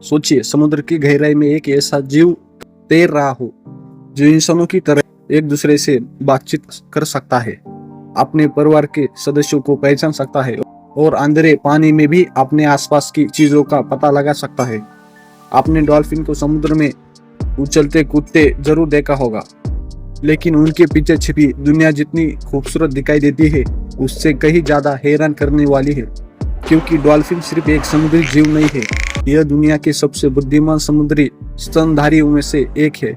सोचिए, समुद्र की गहराई में एक ऐसा जीव तैर रहा हो जो इंसानों की तरह एक दूसरे से बातचीत कर सकता है, अपने परिवार के सदस्यों को पहचान सकता है और अंधेरे पानी में भी अपने आसपास की चीजों का पता लगा सकता है। आपने डॉल्फिन को समुद्र में उछलते कूदते जरूर देखा होगा, लेकिन उनके पीछे छिपी दुनिया जितनी खूबसूरत दिखाई देती है, उससे कहीं ज्यादा हैरान करने वाली है। क्योंकि डॉल्फिन सिर्फ एक समुद्री जीव नहीं है, यह दुनिया के सबसे बुद्धिमान समुद्री स्तनधारियों में से एक है।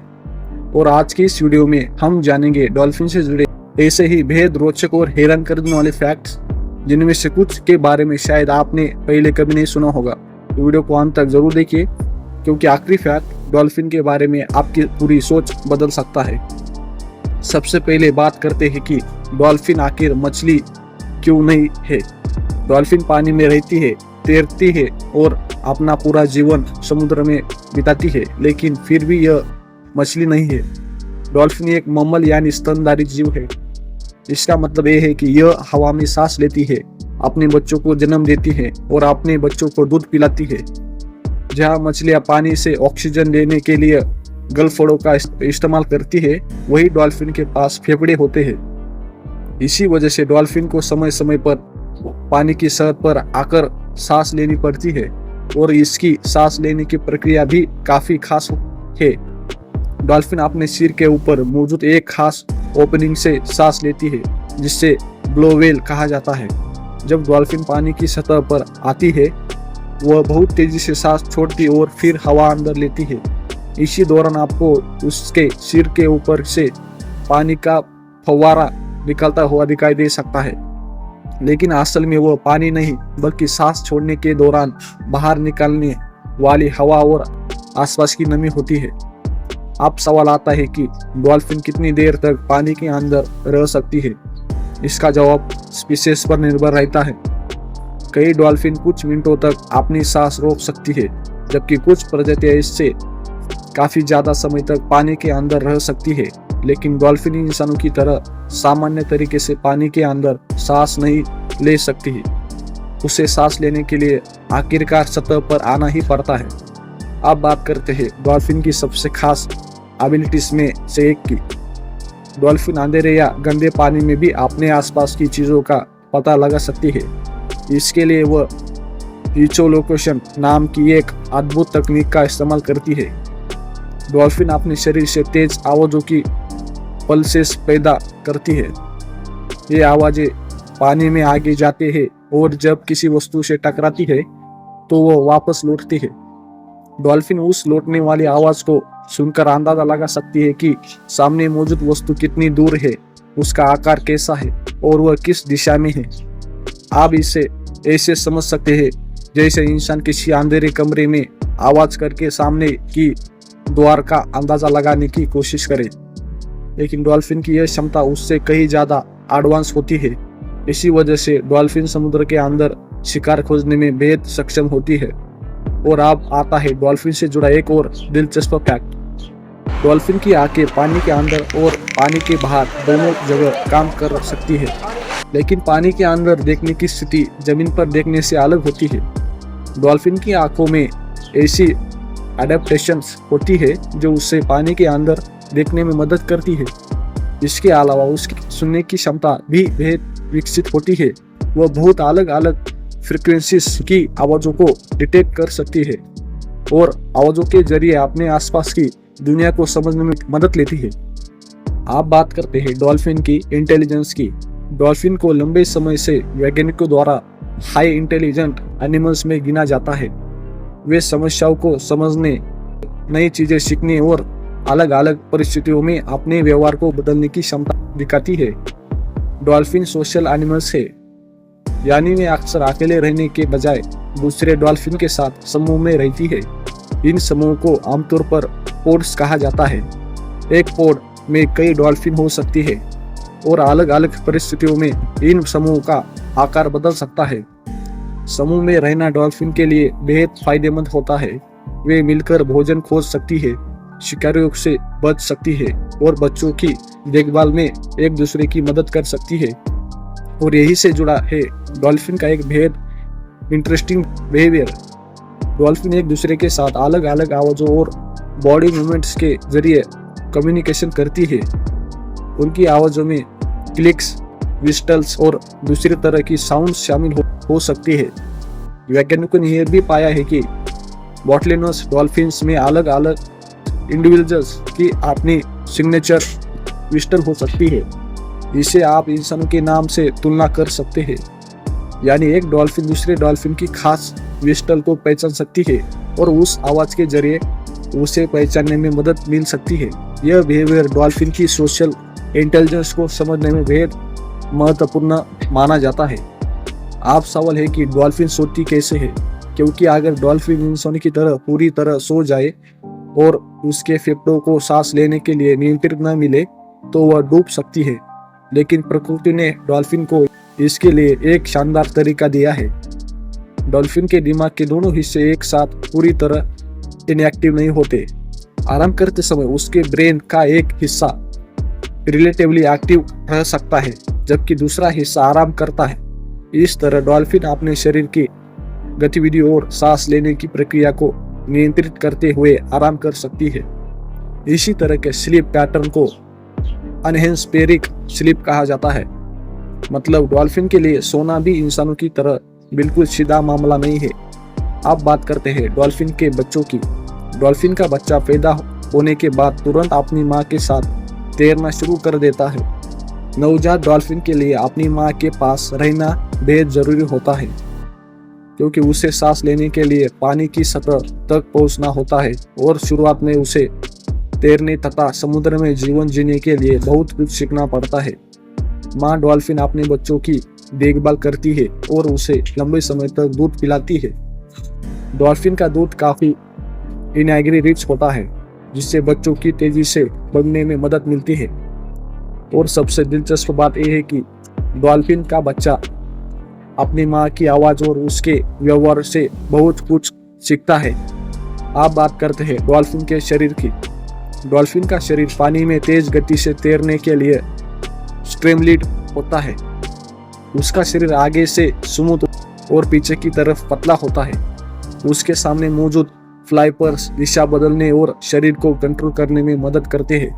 और आज की इस वीडियो में हम जानेंगे डॉल्फिन से जुड़े ऐसे ही बेहद रोचक और हैरान करने वाले फैक्ट्स, जिनमें से कुछ के बारे में शायद आपने पहले कभी नहीं सुना होगा। तो वीडियो को अंत तक जरूर देखिए, क्योंकि आखिरी फैक्ट डॉल्फिन के बारे में आपकी पूरी सोच बदल सकता है। सबसे पहले बात करते हैं कि डॉल्फिन आखिर मछली क्यों नहीं है। डॉल्फिन पानी में रहती है, तैरती है और अपना पूरा जीवन समुद्र में बिताती है, लेकिन फिर भी यह मछली नहीं है। डॉल्फिन एक मम्मल यानी स्तनधारी जीव है। इसका मतलब यह है कि यह हवा में सांस लेती है, अपने बच्चों को जन्म देती है और अपने बच्चों को दूध पिलाती है। जहाँ मछलियाँ पानी से ऑक्सीजन लेने के लिए गलफड़ों का इस्तेमाल करती है, वही डॉल्फिन के पास फेफड़े होते हैं। इसी वजह से डॉल्फिन को समय समय पर पानी की सतह पर आकर सांस लेनी पड़ती है और इसकी सांस लेने की प्रक्रिया भी काफी खास है। डॉल्फिन अपने सिर के ऊपर मौजूद एक खास ओपनिंग से सांस लेती है, जिससे ब्लोवेल कहा जाता है। जब डॉल्फिन पानी की सतह पर आती है, वह बहुत तेजी से सांस छोड़ती और फिर हवा अंदर लेती है। इसी दौरान आपको उसके सिर के ऊपर से पानी का फव्वारा निकलता हुआ दिखाई दे सकता है, लेकिन असल में वह पानी नहीं बल्कि सांस छोड़ने के दौरान बाहर निकलने वाली हवा और आसपास की नमी होती है। अब सवाल आता है कि डॉल्फिन कितनी देर तक पानी के अंदर रह सकती है। इसका जवाब स्पीशीज पर निर्भर रहता है। कई डॉल्फिन कुछ मिनटों तक अपनी सांस रोक सकती है, जबकि कुछ प्रजातियां इससे काफी ज्यादा समय तक पानी के अंदर रह सकती है। लेकिन डॉल्फिन इंसानों की तरह सामान्य तरीके से पानी के अंदर सांस नहीं ले सकती है। उसे सांस लेने के लिए आखिरकार सतह पर आना ही पड़ता है। अब बात करते हैं डॉल्फिन की सबसे खास एबिलिटीज में से एक की। डॉल्फिन अंधेरे या गंदे पानी में भी अपने आसपास की चीजों का पता लगा सकती है। इसके लिए वह इकोलोकेशन नाम की एक अद्भुत तकनीक का इस्तेमाल करती है। डॉल्फिन अपने शरीर से तेज आवाजों की पल्सेस पैदा करती है। ये आवाजें पानी में आगे जाते हैं और जब किसी वस्तु से टकराती है तो वो वापस लौटती है। डॉल्फिन उस लौटने वाली आवाज को सुनकर अंदाजा लगा सकती है कि सामने मौजूद वस्तु कितनी दूर है, उसका आकार कैसा है और वह किस दिशा में है। आप इसे ऐसे समझ सकते हैं जैसे इंसान किसी अंधेरे कमरे में आवाज करके सामने की द्वार का अंदाजा लगाने की कोशिश करे। लेकिन डॉल्फिन की यह क्षमता उससे कहीं ज्यादा एडवांस होती है। इसी वजह से डॉल्फिन समुद्र के अंदर शिकार खोजने में बेहद सक्षम होती है। और अब आता है डॉल्फिन से जुड़ा एक और दिलचस्प फैक्ट। डॉल्फिन की आंखें पानी के अंदर और पानी के बाहर दोनों जगह काम कर सकती है, लेकिन पानी के अंदर देखने की स्थिति जमीन पर देखने से अलग होती है। डॉल्फिन की आंखों में ऐसी एडेप्टेशंस होती है जो उससे पानी के अंदर देखने में मदद करती है। इसके अलावा उसकी सुनने की क्षमता भी बेहद विकसित होती है। वह बहुत अलग अलग फ्रीक्वेंसीज की आवाज़ों को डिटेक्ट कर सकती है और आवाज़ों के जरिए अपने आसपास की दुनिया को समझने में मदद लेती है। आप बात करते हैं डॉल्फिन की इंटेलिजेंस की। डॉल्फिन को लंबे समय से वैज्ञानिकों द्वारा हाई इंटेलिजेंट एनिमल्स में गिना जाता है। वे समस्याओं को समझने, नई चीजें सीखने और अलग अलग परिस्थितियों में अपने व्यवहार को बदलने की क्षमता दिखाती है। डॉल्फिन सोशल एनिमल्स है, यानी वे अक्सर अकेले रहने के बजाय दूसरे डॉल्फिन के साथ समूह में रहती है। इन समूह को आमतौर पर पोड्स कहा जाता है। एक पोड में कई डॉल्फिन हो सकती है और अलग अलग परिस्थितियों में इन समूह का आकार बदल सकता है। समूह में रहना डॉल्फिन के लिए बेहद फायदेमंद होता है। वे मिलकर भोजन खोज सकती है, शिकारियों से बच सकती है और बच्चों की देखभाल में एक दूसरे की मदद कर सकती है। और यही से जुड़ा है डॉल्फिन का एक बेहद इंटरेस्टिंग बिहेवियर। डॉल्फिन एक दूसरे के साथ अलग अलग आवाज़ों और बॉडी मूवमेंट्स के जरिए कम्युनिकेशन करती है। उनकी आवाज़ों में क्लिक्स, विस्टल्स और दूसरी तरह की साउंड शामिल हो सकती है। वैज्ञानिकों ने यह भी पाया है कि बॉटलिनस डॉल्फिन्स में अलग अलग इंडिविजुअल्स की अपनी सिग्नेचर विस्टल हो सकती है, जिसे आप इंसानों के नाम से तुलना कर सकते हैं। यानी एक डॉल्फिन दूसरे डॉल्फिन की खास विस्टल को पहचान सकती है और उस आवाज के जरिए उसे पहचानने में मदद मिल सकती है। यह बिहेवियर डॉल्फिन की सोशल इंटेलिजेंस को समझने में बेहद महत्वपूर्ण माना जाता है। आप सवाल है कि डॉल्फिन सोती कैसे है, क्योंकि अगर डॉल्फिन इंसान की तरह पूरी तरह सो जाए और उसके फेफड़ों को सांस लेने के लिए नियंत्रण न मिले तो वह डूब सकती है। लेकिन प्रकृति ने डॉल्फिन को इसके लिए एक शानदार तरीका दिया है। डॉल्फिन के दिमाग के दोनों हिस्से एक साथ पूरी तरह इनएक्टिव नहीं होते। आराम करते समय उसके ब्रेन का एक हिस्सा रिलेटिवली एक्टिव रह सकता है, जबकि दूसरा हिस्सा आराम करता है। इस तरह डॉल्फिन अपने शरीर की गतिविधि और सांस लेने की प्रक्रिया को नियंत्रित करते हुए आराम कर सकती है। इसी तरह के स्लीप पैटर्न को अनहेस्पेरिक स्लीप कहा जाता है। मतलब डॉल्फिन के लिए सोना भी इंसानों की तरह बिल्कुल सीधा मामला नहीं है। अब बात करते हैं डॉल्फिन के बच्चों की। डॉल्फिन का बच्चा पैदा होने के बाद तुरंत अपनी माँ के साथ तैरना शुरू कर देता है। नवजात डॉल्फिन के लिए अपनी माँ के पास रहना बेहद जरूरी होता है, क्योंकि उसे सांस लेने के लिए पानी की सतह तक पहुंचना होता है और शुरुआत में उसे तैरने तथा समुद्र में जीवन जीने के लिए बहुत कुछ सीखना पड़ता है। माँ डॉल्फिन अपने बच्चों की देखभाल करती है और उसे लंबे समय तक दूध पिलाती है। डॉल्फिन का दूध काफी विनेगरी रिच होता है, जिससे बच्चों की तेजी से बढ़ने में मदद मिलती है। और सबसे दिलचस्प बात यह है कि डॉल्फिन का बच्चा अपनी माँ की आवाज और उसके व्यवहार से बहुत कुछ सीखता है। आप बात करते हैं डॉल्फिन के शरीर की। डॉल्फिन का शरीर पानी में तेज गति से तैरने के लिए स्ट्रीमलाइट होता है। उसका शरीर आगे से स्मूथ और पीछे की तरफ पतला होता है। उसके सामने मौजूद फ्लाइपर्स दिशा बदलने और शरीर को कंट्रोल करने में मदद करते हैं,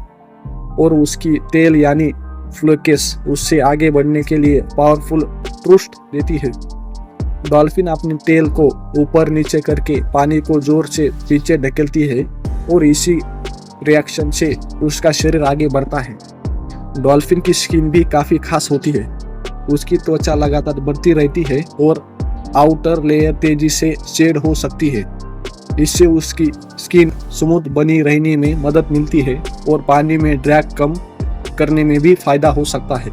और उसकी टेल यानी फ्लोकेस उससे आगे बढ़ने के लिए पावरफुल थ्रस्ट देती है। डॉल्फिन अपनी टेल को ऊपर नीचे करके पानी को जोर से पीछे ढकेलती है और इसी रिएक्शन से उसका शरीर आगे बढ़ता है। डॉल्फिन की स्किन भी काफी खास होती है। उसकी त्वचा लगातार बढ़ती रहती है और आउटर लेयर तेजी से शेड हो सकती है। इससे उसकी स्किन स्मूथ बनी रहने में मदद मिलती है और पानी में ड्रैग कम करने में भी फायदा हो सकता है।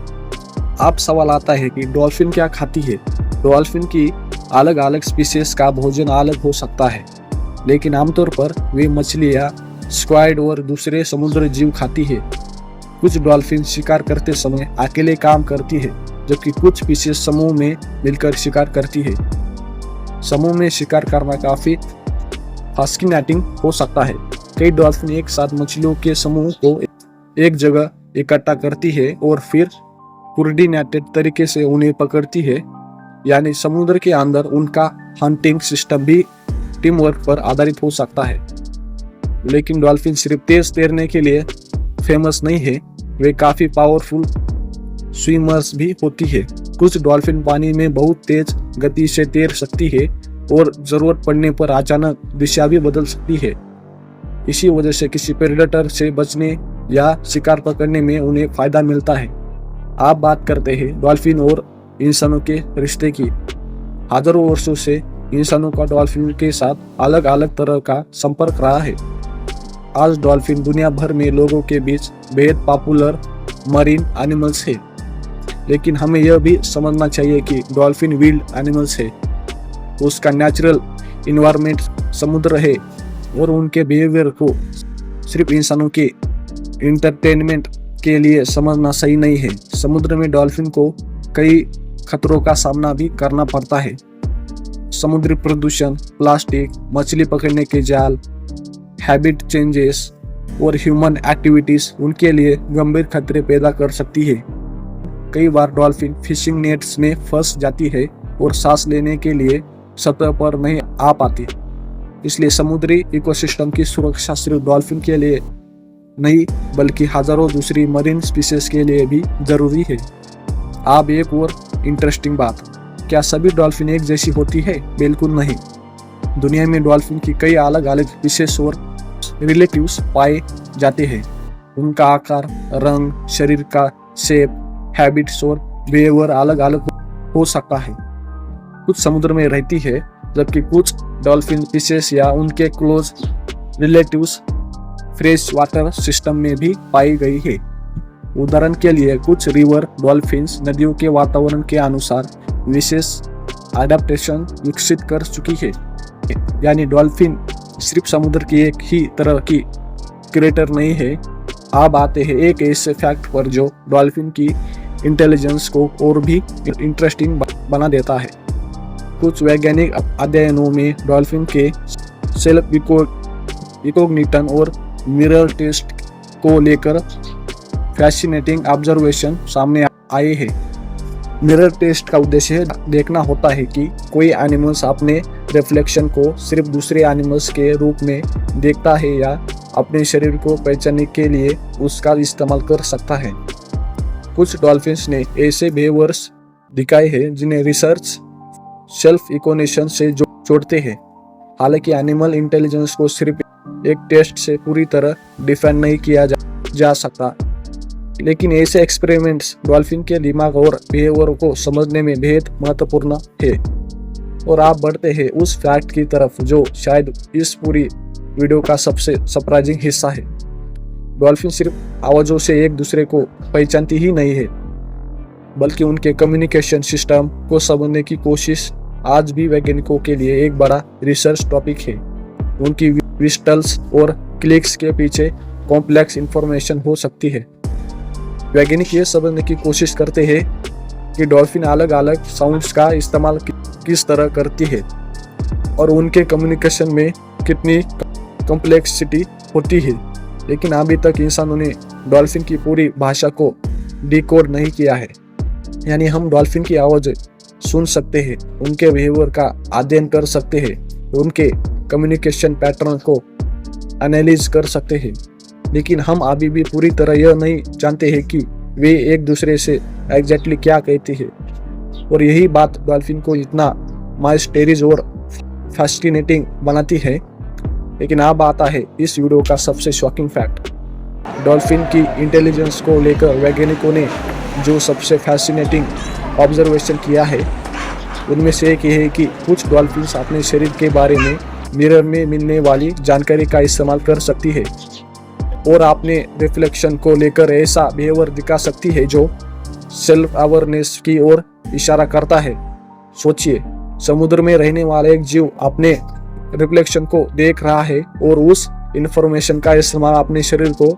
अब सवाल आता है कि डॉल्फिन क्या खाती है। डॉल्फिन की अलग अलग स्पीशीज का भोजन अलग हो सकता है, लेकिन आमतौर पर वे मछलियाँ, स्क्वाइड और दूसरे समुद्री जीव खाती है। कुछ डॉल्फिन शिकार करते समय अकेले काम करती है, जबकि कुछ स्पीशीज समूह में मिलकर शिकार करती है। समूह में शिकार करना काफी फास्किनेटिंग हो सकता है। कई डॉल्फिन एक साथ मछलियों के समूह को एक जगह इकट्ठा करती है और फिर कोऑर्डिनेटेड तरीके से उन्हें पकड़ती है। यानी समुद्र के अंदर उनका हंटिंग सिस्टम भी टीम वर्क पर आधारित हो सकता है। लेकिन डॉल्फिन सिर्फ तेज तैरने के लिए फेमस नहीं है, वे काफी पावरफुल स्विमर्स भी होती है। कुछ डॉल्फिन पानी में बहुत तेज गति से तैर सकती है और जरूरत पड़ने पर अचानक दिशा भी बदल सकती है। इसी वजह से किसी प्रेडेटर से बचने या शिकार पकड़ने में उन्हें फायदा मिलता है। आप बात करते हैं डॉल्फिन और इंसानों के रिश्ते की। हजारों वर्षों से इंसानों का डॉल्फिन के साथ अलग अलग तरह का संपर्क रहा है। आज डॉल्फिन दुनिया भर में लोगों के बीच बेहद पॉपुलर मरीन एनिमल्स है। लेकिन हमें यह भी समझना चाहिए कि डॉल्फिन विल्ड एनिमल्स है। उसका नेचुरल इन्वायरमेंट समुद्र है और उनके बिहेवियर को सिर्फ इंसानों के इंटरटेनमेंट के लिए समझना सही नहीं है। समुद्र में डॉल्फिन को कई खतरों का सामना भी करना पड़ता है। समुद्री प्रदूषण, प्लास्टिक, मछली पकड़ने के जाल, हैबिट चेंजेस और ह्यूमन एक्टिविटीज उनके लिए गंभीर खतरे पैदा कर सकती है। कई बार डॉल्फिन फिशिंग नेट्स में फंस जाती है और सांस लेने के लिए सतह पर नहीं आ पाती। इसलिए समुद्री इकोसिस्टम की सुरक्षा सिर्फ डॉल्फिन के लिए नहीं बल्कि हजारों दूसरी मरीन स्पीसीज के लिए भी जरूरी है। अब एक और इंटरेस्टिंग बात, क्या सभी डॉल्फिन एक जैसी होती है? बिल्कुल नहीं। दुनिया में डॉल्फिन की कई अलग अलग स्पीसीज और रिलेटिव्स पाए जाते हैं। उनका आकार, रंग, शरीर का शेप, हैबिट्स और बिहेवियर अलग अलग हो सकता है। कुछ समुद्र में रहती है जबकि कुछ डॉल्फिन स्पीसीज या उनके close relatives fresh water system में भी पाई गई है। उदाहरण के लिए कुछ रिवर डॉल्फिन्स नदियों के वातावरण के अनुसार विशेष एडेप्टेशन विकसित कर चुकी है। यानी डॉल्फिन सिर्फ समुद्र की एक ही तरह की क्रिएटर नहीं है। अब आते हैं एक ऐसे फैक्ट पर जो डॉल्फिन की इंटेलिजेंस को और भी इंटरेस्टिंग बना देता है। कुछ वैज्ञानिक अध्ययनों में डॉल्फिन के सेल्फ रिकॉग्निशन और मिरर टेस्ट को लेकर फैसिनेटिंग ऑब्जर्वेशन सामने आए हैं। मिरर टेस्ट का उद्देश्य देखना होता है कि कोई एनिमल्स अपने रिफ्लेक्शन को सिर्फ दूसरे एनिमल्स के रूप में देखता है या अपने शरीर को पहचानने के लिए उसका इस्तेमाल कर सकता है। कुछ डॉल्फिन्स ने ऐसे बिहेवियर्स दिखाए हैं जिन्हें रिसर्च सेल्फ इकोग्निशन से जोड़ते हैं। हालांकि एनिमल इंटेलिजेंस को सिर्फ एक टेस्ट से पूरी तरह डिफाइन नहीं किया जा सकता, लेकिन ऐसे एक्सपेरिमेंट्स डॉल्फिन के दिमाग और बिहेवियर को समझने में बेहद महत्वपूर्ण है। और आप बढ़ते हैं उस फैक्ट की तरफ जो शायद इस पूरी वीडियो का सबसे सरप्राइजिंग हिस्सा है। डॉल्फिन सिर्फ आवाजों से एक दूसरे को पहचानती ही नहीं है, बल्कि उनके कम्युनिकेशन सिस्टम को समझने की कोशिश आज भी वैज्ञानिकों के लिए एक बड़ा रिसर्च टॉपिक है। उनकी विस्टल्स और क्लिक्स के पीछे कॉम्प्लेक्स इंफॉर्मेशन हो सकती है। वैज्ञानिक ये समझने की कोशिश करते हैं कि डॉल्फिन अलग अलग साउंड्स का इस्तेमाल किस तरह करती है और उनके कम्युनिकेशन में कितनी कॉम्प्लेक्सिटी होती है। लेकिन अभी तक इंसानों ने डॉल्फिन की पूरी भाषा को डिकोड नहीं किया है। यानी हम डॉल्फिन की आवाज़ सुन सकते हैं, उनके बिहेवियर का अध्ययन कर सकते हैं, उनके कम्युनिकेशन पैटर्न को एनालाइज कर सकते हैं, लेकिन हम अभी भी पूरी तरह यह नहीं जानते हैं कि वे एक दूसरे से एग्जैक्टली क्या कहते हैं। और यही बात डॉल्फिन को इतना माइस्टेरियस और फैसिनेटिंग बनाती है। लेकिन अब आता है इस वीडियो का सबसे शॉकिंग फैक्ट। डॉल्फिन की इंटेलिजेंस को लेकर वैज्ञानिकों ने जो सबसे फैसिनेटिंग ऑब्जर्वेशन किया है उनमें से एक ये है कि कुछ डॉल्फिन्स अपने शरीर के बारे में मिरर में मिलने वाली जानकारी का इस्तेमाल कर सकती है और अपने रिफ्लेक्शन को लेकर ऐसा बिहेवियर दिखा सकती है जो सेल्फ अवेयरनेस की ओर इशारा करता है। सोचिए, समुद्र में रहने वाला एक जीव अपने रिफ्लेक्शन को देख रहा है और उस इंफॉर्मेशन का इस्तेमाल अपने शरीर को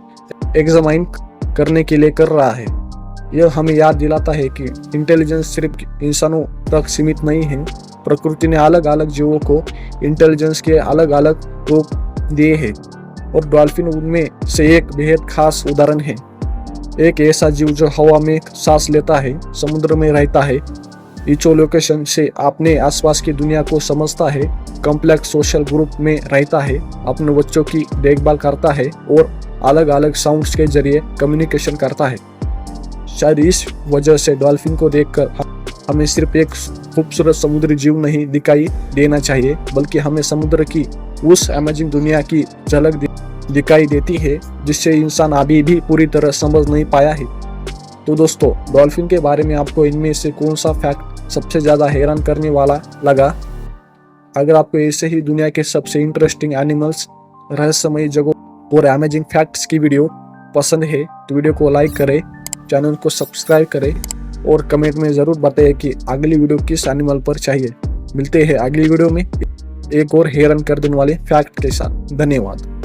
एग्जामाइन करने के लिए कर रहा है। यह हमें याद दिलाता है कि इंटेलिजेंस सिर्फ इंसानों तक सीमित नहीं है। प्रकृति ने अलग अलग जीवों को इंटेलिजेंस के अलग अलग रूप दिए हैं और डॉल्फिन उनमें से एक बेहद खास उदाहरण है। एक ऐसा जीव जो हवा में सांस लेता है, समुद्र में रहता है, इकोलोकेशन से अपने आसपास की दुनिया को समझता है, कॉम्प्लेक्स सोशल ग्रुप में रहता है, अपने बच्चों की देखभाल करता है और अलग अलग साउंड्स के जरिए कम्युनिकेशन करता है। शायद इस वजह से डॉल्फिन को देखकर हमें सिर्फ एक खूबसूरत समुद्री जीव नहीं दिखाई देना चाहिए, बल्कि हमें समुद्र की उस अमेजिंग दुनिया की झलक दिखाई देती है जिससे इंसान अभी भी पूरी तरह समझ नहीं पाया है। तो दोस्तों, डॉल्फिन के बारे में आपको इनमें से कौन सा फैक्ट सबसे ज़्यादा हैरान करने वाला लगा? अगर आपको ऐसे ही दुनिया के सबसे इंटरेस्टिंग एनिमल्स, रहस्यमयी जगहों और अमेजिंग फैक्ट्स की वीडियो पसंद है तो वीडियो को लाइक करें, चैनल को सब्सक्राइब करें और कमेंट में ज़रूर बताएं कि अगली वीडियो किस एनिमल पर चाहिए। मिलते हैं अगली वीडियो में एक और हैरान कर देने वाले फैक्ट के साथ। धन्यवाद।